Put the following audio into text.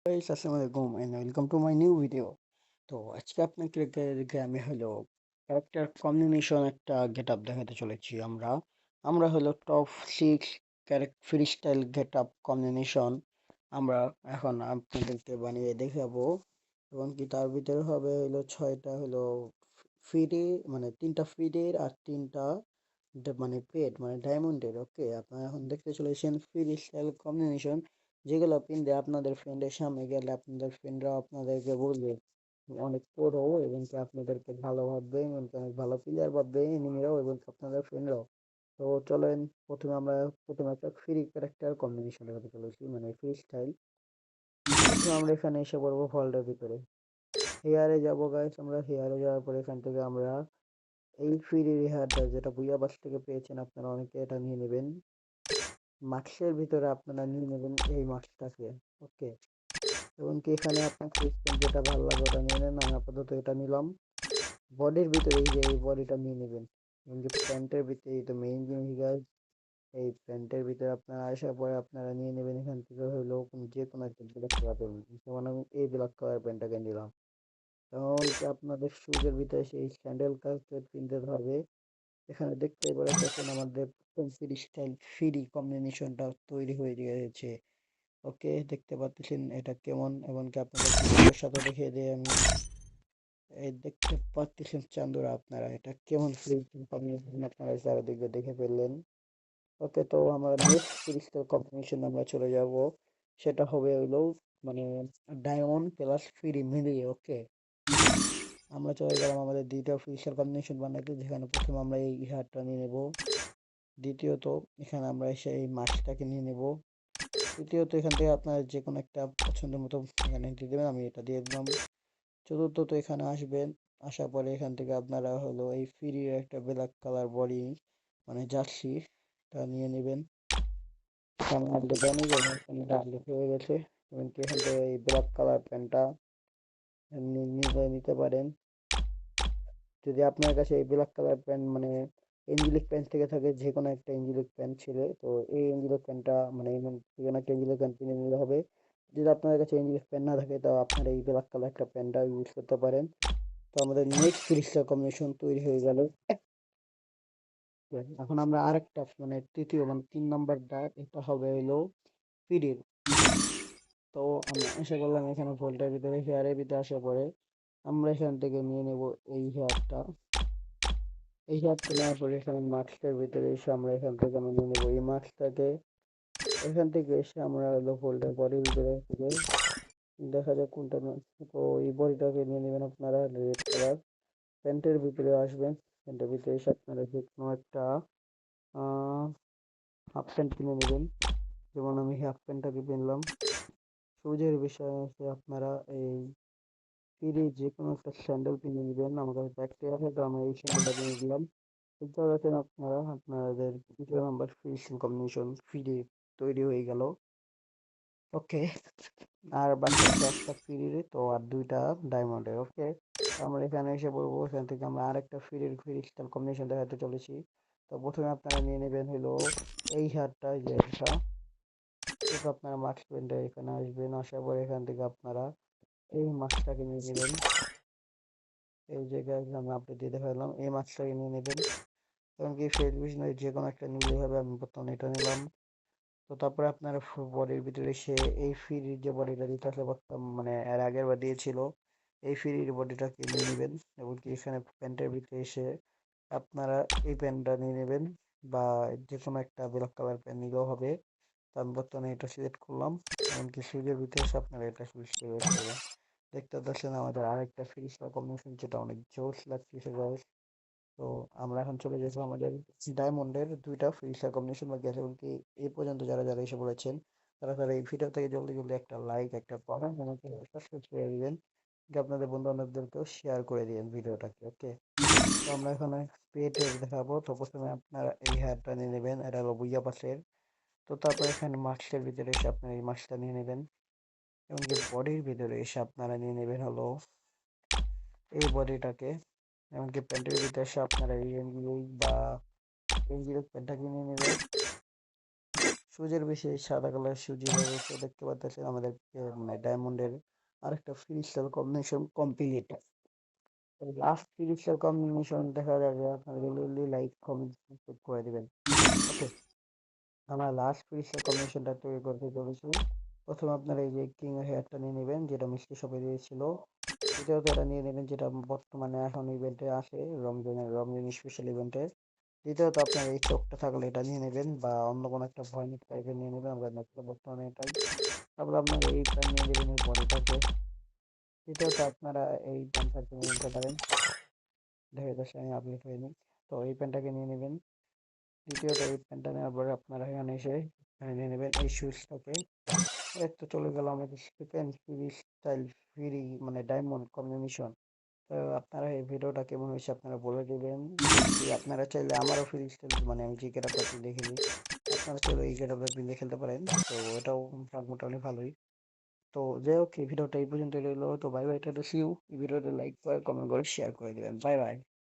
Guys আসসালামু আলাইকুম and welcome to my new video. তো আজকে আপনাকে আমি হলো ক্যারেক্টার কম্বিনেশন একটা গেটআপ দেখাতে চলেছি। আমরা হলো top 6 character free style getup combination আমরা এখন আপনাদেরকে বানিয়ে দেখাবো। এবং কি তার ভিতরে হবে হলো 6টা হলো ফ্রি, মানে 3টা ফ্রিডের আর 3টা মানে পেড মানে ডায়মন্ডের। ওকে, আপনারা এখন দেখতে চলেছেন ফ্রি স্টাইল কম্বিনেশন, যেগুলো পিনলে আপনাদের ফ্রেন্ডের সামনে গেলে আপনাদের ফ্রেন্ডরা আপনাদেরকে বলবে অনেক প্রো, এবং কি আপনাদেরকে ভালো ভাববে, এবং কি অনেক ভালো প্লেয়ার ভাববে এনিমিরাও এবং কি আপনাদের ফ্রেন্ডরাও। তো চলেন, প্রথমে একটা ফ্রি ক্যারেক্টার কম্বিনেশন দেখাতে চলেছি, মানে ফ্রি স্টাইল। প্রথমে আমরা এখানে এসে পড়বো ফল্ডের ভিতরে, হেয়ারে যাবো গাইস। আমরা হেয়ারে যাওয়ার পরে এখান থেকে আমরা এই ফ্রি হেয়ারটা যেটা বুইয়া বাস থেকে পেয়েছেন, আপনারা অনেকে এটা নিয়ে নেবেন। মাস্কের ভিতরে আপনারা নিয়ে নেবেন এই মাস্কটাকে। ওকে, এবং কি এখানে আপনার সিস্টেম যেটা ভালো লাগে ওটা নিয়ে নেন। আমি আপাতত এটা নিলাম। বডির ভিতরে এই যে এই বডিটা নিয়ে নেবেন, এবং কি প্যান্টের ভিতরে এই তো মেইন জিনিস গাইজ, এই প্যান্টের ভিতরে আপনারা আসার পরে আপনারা নিয়ে নেবেন এখান থেকে হলো যে কোনো একটা ব্ল্যাক কালার। যেমন আমি এই ব্ল্যাক কালার প্যান্টটাকে নিলাম। এবং কি আপনাদের শুজের ভিতরে সেই স্যান্ডেল কালচার কিনতে হবে। এখানে দেখতেই পাচ্ছেন আমাদের ফ্রি স্টাইল ফ্রি কম্বিনেশনটা তৈরি হয়ে গিয়েছে। ওকে, দেখতে পাচ্ছেন এটা কেমন, এমনকি আপনাদের ভিডিওর সাথে দেখিয়ে দিই আমি। এই দেখতে পাচ্ছেন চান্দুরা, আপনারা এটা কেমন ফিল কম্বিনেশন আপনারা চারিদিকে দেখে ফেললেন। ওকে, তো আমরা নেক্সট ফিজিক্যাল কম্বিনেশন আমরা চলে যাব। সেটা হবে হইলো মানে ডায়মন্ড প্লাস ফ্রি মিলিয়ে। ওকে, আমরা চলে গেলাম আমাদের দ্বিতীয় ফিজিক্যাল কম্বিনেশন বানাতে, যেখানে প্রথমে আমরা এই ইহারটা নিয়ে নেব। দ্বিতীয়ত এখানে আমরা এসে এই মাছটাকে নিয়ে নেব। তৃতীয়ত এখান থেকে আপনার যে কোনো একটা পছন্দের মতো এখানে দিয়ে দেবেন, আমি এটা দিয়ে দিলাম। চতুর্থত এখানে আসবেন, আসার পরে এখান থেকে আপনারা হলো এই ফ্রি একটা ব্ল্যাক কালার বডি মানে জার্সিটা নিয়ে নেবেন। এখানে আপনি জানি যে এখানে ডাকলে হয়ে গেছে, এমনকি এখান থেকে এই ব্ল্যাক কালার প্যান্টটা নিতে পারেন। যদি আপনার কাছে এই ব্ল্যাক কালার প্যান্ট মানে এঞ্জেলিক প্যান্ট থেকে থাকে, যে কোনো একটা এঞ্জেলিক প্যান্ট ছিল, তো এই এঞ্জেলিক প্যান্টটা মানে যে কোনো একটা এঞ্জেলিক প্যান্ট কিনে নিলে হবে। যদি আপনার কাছে এঞ্জেলিক প্যান্ট না থাকে, তো আপনারা এই ব্ল্যাক কালার একটা প্যান্টটা ইউজ করতে পারেন। তো আমাদের নেক্সট ফিরিস্টার কম্বিনেশন তৈরি হয়ে গেল। এখন আমরা আরেকটা মানে তৃতীয় মানে 3 নম্বরটা, এটা হবে হলো ফিরির। তো আমরা আশা করলাম এখানে ফোল্ডের ভিতরে হেয়ারের ভিতরে আসার পরে আমরা এখান থেকে নিয়ে নেব এই হেয়ারটা। এই হেয়ারটা নেওয়ার পরে এখানে মাস্কের ভিতরে এসে আমরা এখান থেকে আমরা নিয়ে নেবো এই মাস্কটাকে। এখান থেকে এসে আমরা হলো ফোল্ডার বডির ভিতরে থেকে দেখা যাক কোনটা তো এই বডিটাকে নিয়ে নেবেন আপনারা রেড কালার। প্যান্টের ভিতরে আসবেন, প্যান্টের ভিতরে এসে আপনারা যে কোনো একটা হাফ প্যান্ট কিনে নেবেন। যেমন আমি হাফ প্যান্টটাকে কিনলাম। শুজের বিষয় আছে, আপনারা এই ফ্রি যে কোনো একটা স্যান্ডেল কিনে নেবেন। আমার কাছে ব্যাগটি আছে, তো আমি এই স্যান্ডেলটা কিনে দিলাম। বুঝতে পারছেন আপনারা, আপনাদের 2 নম্বর ফ্রি কম্বিনেশন ফ্রি তৈরি হয়ে গেল। ওকে, আর বাকি আছে একটা ফ্রির, তো আর 2টা ডায়মন্ডের। ওকে, আমরা এখানে এসে পড়বো। এখান থেকে আমরা আরেকটা ফ্রি স্টাইল কম্বিনেশন দেখাতে চলেছি। তো প্রথমে আপনারা নিয়ে নেবেন হলো এই হারটা, যে এটা। তো আপনারা মাস্ক প্যান্টে এখানে আসবেন, আসার পরে এখান থেকে আপনারা এই মাস্কটাকে নিয়ে নেবেন। এই জায়গায় আমি আপডেট দিয়ে দেখালাম, এই মাস্কটাকে নিয়ে নেবেন। এমনকি ফেসবুক যে কোনো একটা নিলেই হবে, আমি বর্তমানে এটা নিলাম। তো তারপরে আপনারা বডির ভিতরে এসে এই ফ্রির যে বডিটা দিতে আসলে মানে এর আগের বার দিয়েছিল, এই ফ্রির বডিটাকে নিয়ে নেবেন। এমনকি এখানে প্যান্টের ভিতরে এসে আপনারা এই প্যান্টটা নিয়ে নেবেন, বা যে কোনো একটা ব্ল্যাক কালার প্যান্ট নিলেও হবে। তো আমি বর্তমানে এটা সিলেক্ট করলাম। এমনকি সুইচের ভিতরে এসে আপনারা এটা সুইচ করবেন। দেখতে পাচ্ছেন আমাদের আরেকটা ফ্রি কম্বিনেশন, যেটা অনেক জোশ লাগছে গাইস। তো আমরা এখন চলে যাবো আমাদের ডায়মন্ডের 2টা ফ্রি স্টার কম্বিনেশন বা গ্যাস। এমনকি এই পর্যন্ত যারা যারা এসে পড়েছেন, তারা তারা এই ভিডিও থেকে জলদি জলদি একটা লাইক একটা কমেন্ট আমাকে সাবস্ক্রাইব করে দিবেন, আপনাদের বন্ধু বান্ধবদেরকেও শেয়ার করে দিবেন ভিডিওটাকে। ওকে, তো আমরা এখানে পেটে দেখাবো। তো প্রথমে আপনারা এই হেয়ারটা নিয়ে নেবেন, এটা হলো বুইয়া পাশের। তো তারপর এখানে মাস্কের ভিতরে এসে আপনারা এই মাস্কটা নিয়ে নেবেন। এমনকি বডির ভিতরে এসে আপনারা নিয়ে নেবেন হলো এই বডিটাকে। এমনকি প্যান্টের ভিতরে এসে আপনারা এই বা এই প্যান্টটা কিনে নেবেন। শুজের বেশি সাদা কালার শুজের তো দেখতে পাচ্ছেন আমাদের মানে ডায়মন্ডের আরেকটা free style combination complete. Last free style combination দেখা যাবে আপনারা লাইক কমেন্ট করে দিবেন। ওকে, আমরা লাস্ট ফ্রি স্টাইল কম্বিনেশনটা তৈরি করতে চলেছি। প্রথমে আপনারা এই যে কিং এর হেয়ারটা নিয়ে নেবেন, যেটা মিষ্টি শপে দিয়েছিল। দ্বিতীয়ত এটা নিয়ে নেবেন, যেটা বর্তমানে এখন ইভেন্টে আসে, রমজান স্পেশাল ইভেন্টে। দ্বিতীয়ত আপনার এই চোখটা থাকলে এটা নিয়ে নেবেন, বা অন্য কোনো একটা ভয়ানক টাইপের নিয়ে নেবেন, আমরা বর্তমানে এটাই। তারপর আপনারা এই প্যান্ট নিয়ে নেবেন, এই বডিটাকে। তৃতীয়ত আপনারা এই প্যান্টটাকে নিয়ে নিতে পারেন, দেখা যাচ্ছে আমি আপডেট হয়নি। তো এই প্যান্টটাকে নিয়ে নেবেন। দ্বিতীয়ত এই প্যান্টটা নেওয়ার পরে আপনারা এখানে এসে এখানে নিয়ে নেবেন এই শুজটাকে। এই তো চলে গেল আমাদের সেকেন্ড ফ্রি স্টাইল ফ্রি মানে ডায়মন্ড কম্বিনেশন। তো আপনারা এই ভিডিওটা কেমন হয়েছে আপনারা বলে দেবেন। যদি আপনারা চাইলে আমারও ফ্রি স্টাইল মানে আমি যে গেটআপটা পিন্ধে খেলি, আপনারা চাইলে এই গেটআপটা পিন্ধে খেলতে পারেন। তো এটাও মোটামুটি ভালোই। তো যাই হোক, এই ভিডিওটা এই পর্যন্ত রইলো। তো bye bye, tata, see you. এই ভিডিওটা লাইক করে কমেন্ট করে শেয়ার করে দিবেন। Bye by.